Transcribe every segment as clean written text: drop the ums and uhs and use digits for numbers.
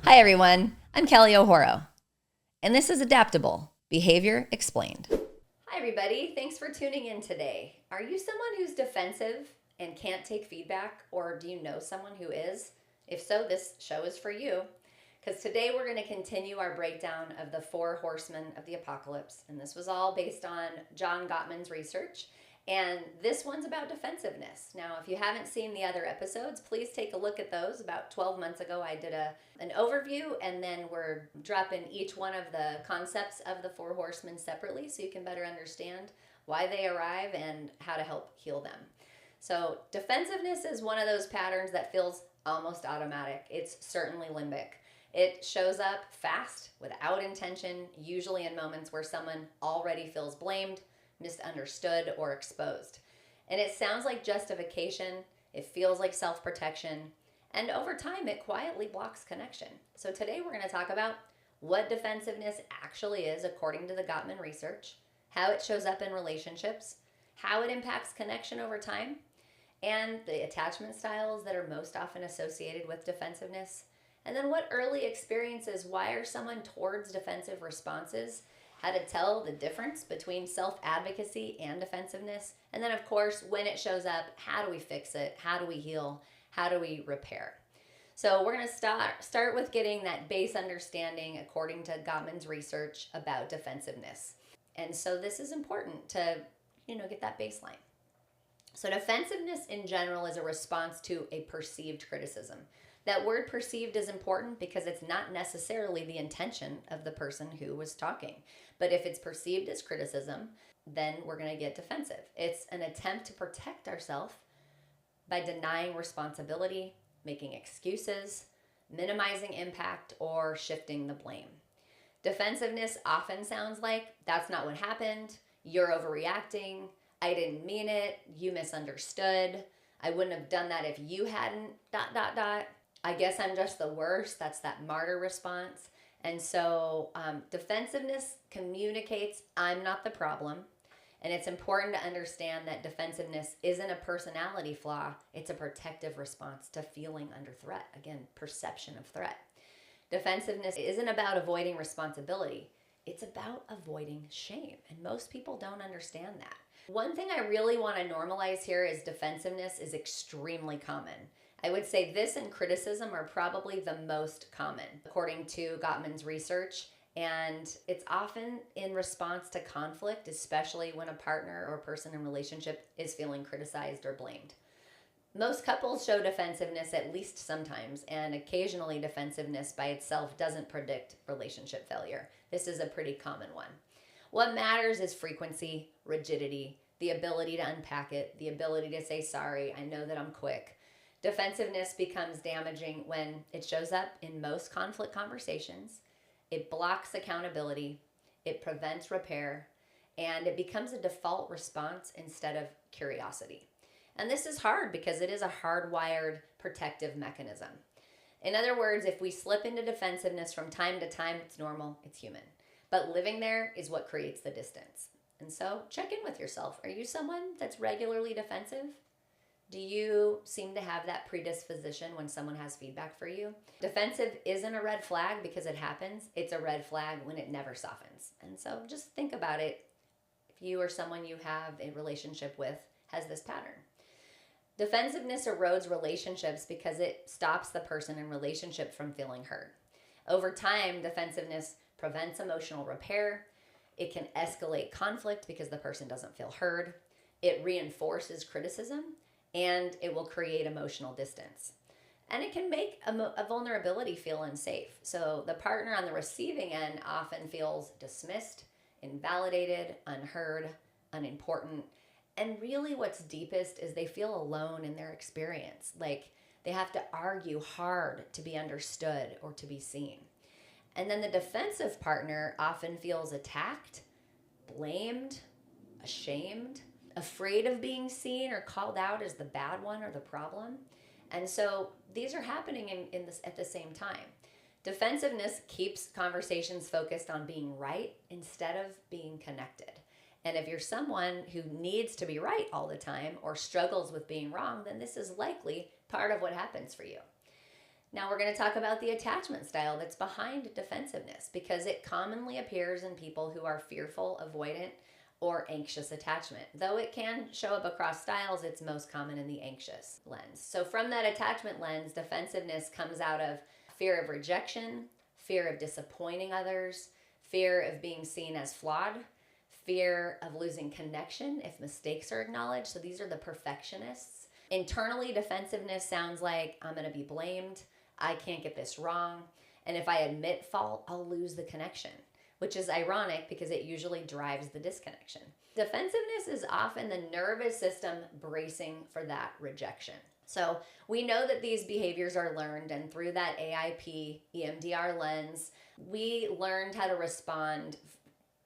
Hi, everyone. I'm Kelly O'Horo, and this is Adaptable Behavior Explained. Hi, everybody. Thanks for tuning in today. Are you someone who's defensive and can't take feedback, or do you know someone who is? If so, this show is for you, because today we're going to continue our breakdown of the 4 Horsemen of the Apocalypse, and this was all based on John Gottman's research. And this one's about defensiveness. Now, if you haven't seen the other episodes, please take a look at those. About 12 months ago, I did an overview, and then we're dropping each one of the concepts of the 4 horsemen separately so you can better understand why they arrive and how to help heal them. So defensiveness is one of those patterns that feels almost automatic. It's certainly limbic. It shows up fast, without intention, usually in moments where someone already feels blamed, misunderstood, or exposed. And it sounds like justification, it feels like self-protection, and over time it quietly blocks connection. So today we're going to talk about what defensiveness actually is according to the Gottman research, how it shows up in relationships, how it impacts connection over time, and the attachment styles that are most often associated with defensiveness, and then what early experiences wire someone towards defensive responses, how to tell the difference between self-advocacy and defensiveness, and then of course, when it shows up, how do we fix it? How do we heal? How do we repair? So we're going to start with getting that base understanding according to Gottman's research about defensiveness. And so this is important to, get that baseline. So defensiveness in general is a response to a perceived criticism. That word perceived is important because it's not necessarily the intention of the person who was talking. But if it's perceived as criticism, then we're going to get defensive. It's an attempt to protect ourselves by denying responsibility, making excuses, minimizing impact, or shifting the blame. Defensiveness often sounds like, that's not what happened, you're overreacting, I didn't mean it, you misunderstood, I wouldn't have done that if you hadn't, ... I guess I'm just the worst. That's that martyr response. And so defensiveness communicates, I'm not the problem. And it's important to understand that defensiveness isn't a personality flaw. It's a protective response to feeling under threat. Again, perception of threat. Defensiveness isn't about avoiding responsibility. It's about avoiding shame. And most people don't understand that. One thing I really want to normalize here is defensiveness is extremely common. I would say this and criticism are probably the most common, according to Gottman's research, and it's often in response to conflict, especially when a partner or person in a relationship is feeling criticized or blamed. Most couples show defensiveness at least sometimes, and occasionally defensiveness by itself doesn't predict relationship failure. This is a pretty common one. What matters is frequency, rigidity, the ability to unpack it, the ability to say sorry, I know that I'm quick. Defensiveness becomes damaging when it shows up in most conflict conversations, it blocks accountability, it prevents repair, and it becomes a default response instead of curiosity. And this is hard because it is a hardwired protective mechanism. In other words, if we slip into defensiveness from time to time, it's normal, it's human. But living there is what creates the distance. And so check in with yourself. Are you someone that's regularly defensive? Do you seem to have that predisposition when someone has feedback for you? Defensive isn't a red flag because it happens. It's a red flag when it never softens. And so just think about it. If you or someone you have a relationship with has this pattern. Defensiveness erodes relationships because it stops the person in relationship from feeling heard. Over time, defensiveness prevents emotional repair. It can escalate conflict because the person doesn't feel heard. It reinforces criticism. And it will create emotional distance. And it can make a vulnerability feel unsafe. So the partner on the receiving end often feels dismissed, invalidated, unheard, unimportant. And really what's deepest is they feel alone in their experience. Like they have to argue hard to be understood or to be seen. And then the defensive partner often feels attacked, blamed, ashamed, afraid of being seen or called out as the bad one or the problem. And so these are happening at the same time. Defensiveness keeps conversations focused on being right instead of being connected. And if you're someone who needs to be right all the time or struggles with being wrong, then this is likely part of what happens for you. Now we're going to talk about the attachment style that's behind defensiveness, because it commonly appears in people who are fearful, avoidant, or anxious attachment. Though it can show up across styles, it's most common in the anxious lens. So from that attachment lens, defensiveness comes out of fear of rejection, fear of disappointing others, fear of being seen as flawed, fear of losing connection if mistakes are acknowledged. So these are the perfectionists. Internally, defensiveness sounds like I'm going to be blamed, I can't get this wrong, and if I admit fault, I'll lose the connection, which is ironic because it usually drives the disconnection. Defensiveness is often the nervous system bracing for that rejection. So we know that these behaviors are learned, and through that AIP, EMDR lens, we learned how to respond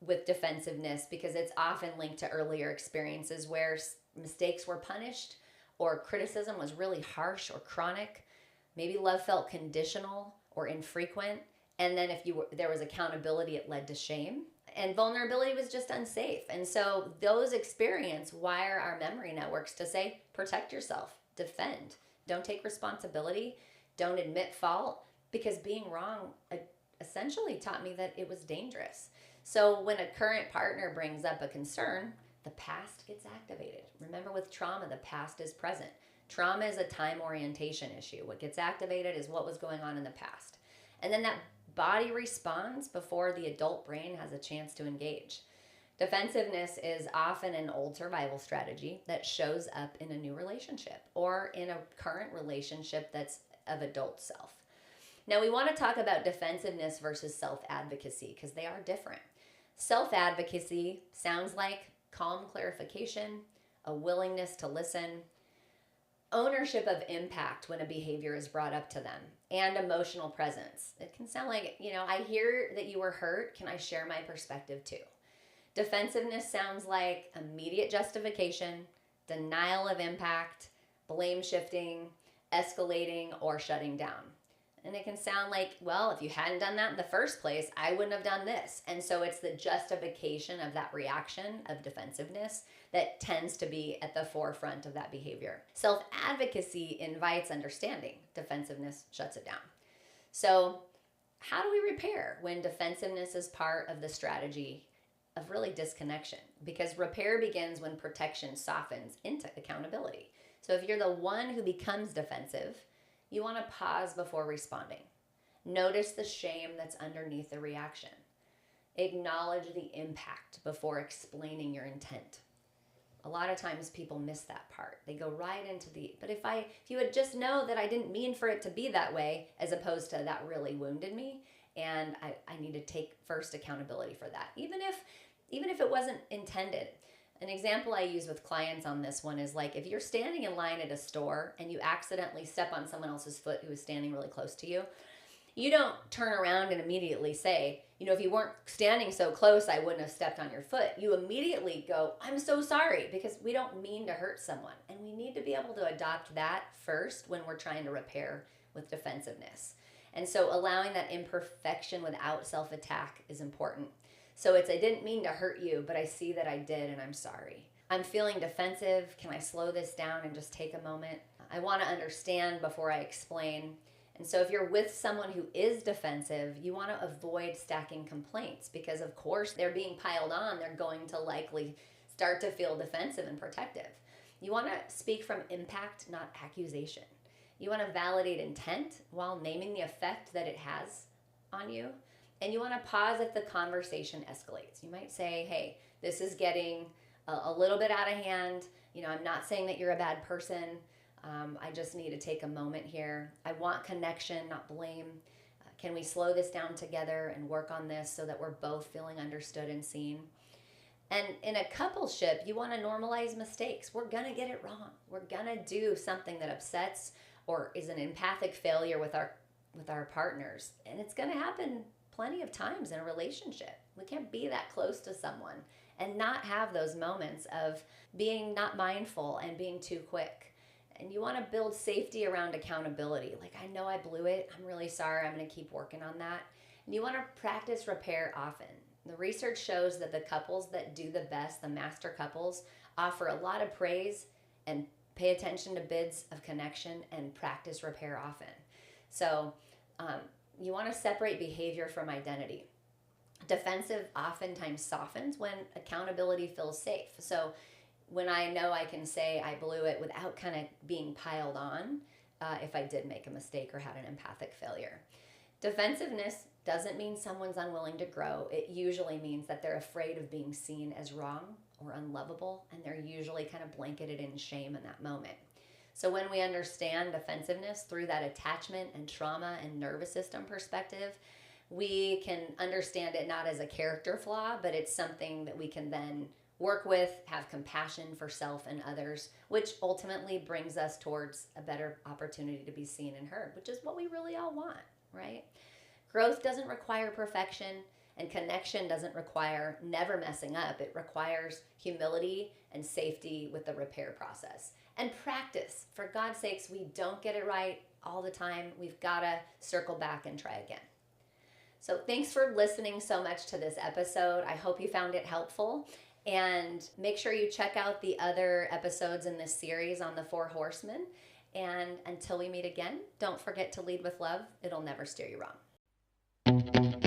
with defensiveness because it's often linked to earlier experiences where mistakes were punished or criticism was really harsh or chronic. Maybe love felt conditional or infrequent. And then if there was accountability, it led to shame. And vulnerability was just unsafe. And so those experiences wire our memory networks to say, protect yourself, defend, don't take responsibility, don't admit fault, because being wrong essentially taught me that it was dangerous. So when a current partner brings up a concern, the past gets activated. Remember, with trauma, the past is present. Trauma is a time orientation issue. What gets activated is what was going on in the past. And then that body responds before the adult brain has a chance to engage. Defensiveness is often an old survival strategy that shows up in a new relationship or in a current relationship that's of adult self. Now, we want to talk about defensiveness versus self-advocacy because they are different. Self-advocacy sounds like calm clarification, a willingness to listen, ownership of impact when a behavior is brought up to them, and emotional presence. It can sound like, I hear that you were hurt. Can I share my perspective too? Defensiveness sounds like immediate justification, denial of impact, blame shifting, escalating, or shutting down. And it can sound like, well, if you hadn't done that in the first place, I wouldn't have done this. And so it's the justification of that reaction of defensiveness that tends to be at the forefront of that behavior. Self-advocacy invites understanding. Defensiveness shuts it down. So how do we repair when defensiveness is part of the strategy of really disconnection? Because repair begins when protection softens into accountability. So if you're the one who becomes defensive, you want to pause before responding. Notice the shame that's underneath the reaction. Acknowledge the impact before explaining your intent. A lot of times people miss that part. They go right into but if you would just know that I didn't mean for it to be that way, as opposed to that really wounded me, and I need to take first accountability for that, even if it wasn't intended. An example I use with clients on this one is like if you're standing in line at a store and you accidentally step on someone else's foot who is standing really close to you, you don't turn around and immediately say, if you weren't standing so close, I wouldn't have stepped on your foot. You immediately go, I'm so sorry, because we don't mean to hurt someone. And we need to be able to adopt that first when we're trying to repair with defensiveness. And so allowing that imperfection without self-attack is important. So I didn't mean to hurt you, but I see that I did and I'm sorry. I'm feeling defensive. Can I slow this down and just take a moment? I want to understand before I explain. And so if you're with someone who is defensive, you want to avoid stacking complaints because, of course, they're being piled on. They're going to likely start to feel defensive and protective. You want to speak from impact, not accusation. You want to validate intent while naming the effect that it has on you. And you want to pause if the conversation escalates. You might say, hey, this is getting a little bit out of hand. I'm not saying that you're a bad person. I just need to take a moment here. I want connection, not blame. Can we slow this down together and work on this so that we're both feeling understood and seen? And in a coupleship, you want to normalize mistakes. We're going to get it wrong. We're going to do something that upsets or is an empathic failure with our partners. And it's going to happen plenty of times in a relationship. We can't be that close to someone and not have those moments of being not mindful and being too quick. And you want to build safety around accountability. Like, I know I blew it. I'm really sorry. I'm going to keep working on that. And you want to practice repair often. The research shows that the couples that do the best, the master couples, offer a lot of praise and pay attention to bids of connection and practice repair often. So you want to separate behavior from identity. Defensive oftentimes softens when accountability feels safe. So when I know I can say I blew it without kind of being piled on if I did make a mistake or had an empathic failure. Defensiveness doesn't mean someone's unwilling to grow. It usually means that they're afraid of being seen as wrong or unlovable, and they're usually kind of blanketed in shame in that moment. So when we understand defensiveness through that attachment and trauma and nervous system perspective, we can understand it not as a character flaw, but it's something that we can then work with, have compassion for self and others, which ultimately brings us towards a better opportunity to be seen and heard, which is what we really all want, right? Growth doesn't require perfection, and connection doesn't require never messing up. It requires humility and safety with the repair process. And practice. For God's sakes, we don't get it right all the time. We've got to circle back and try again. So thanks for listening so much to this episode. I hope you found it helpful. And make sure you check out the other episodes in this series on the 4 Horsemen. And until we meet again, don't forget to lead with love. It'll never steer you wrong.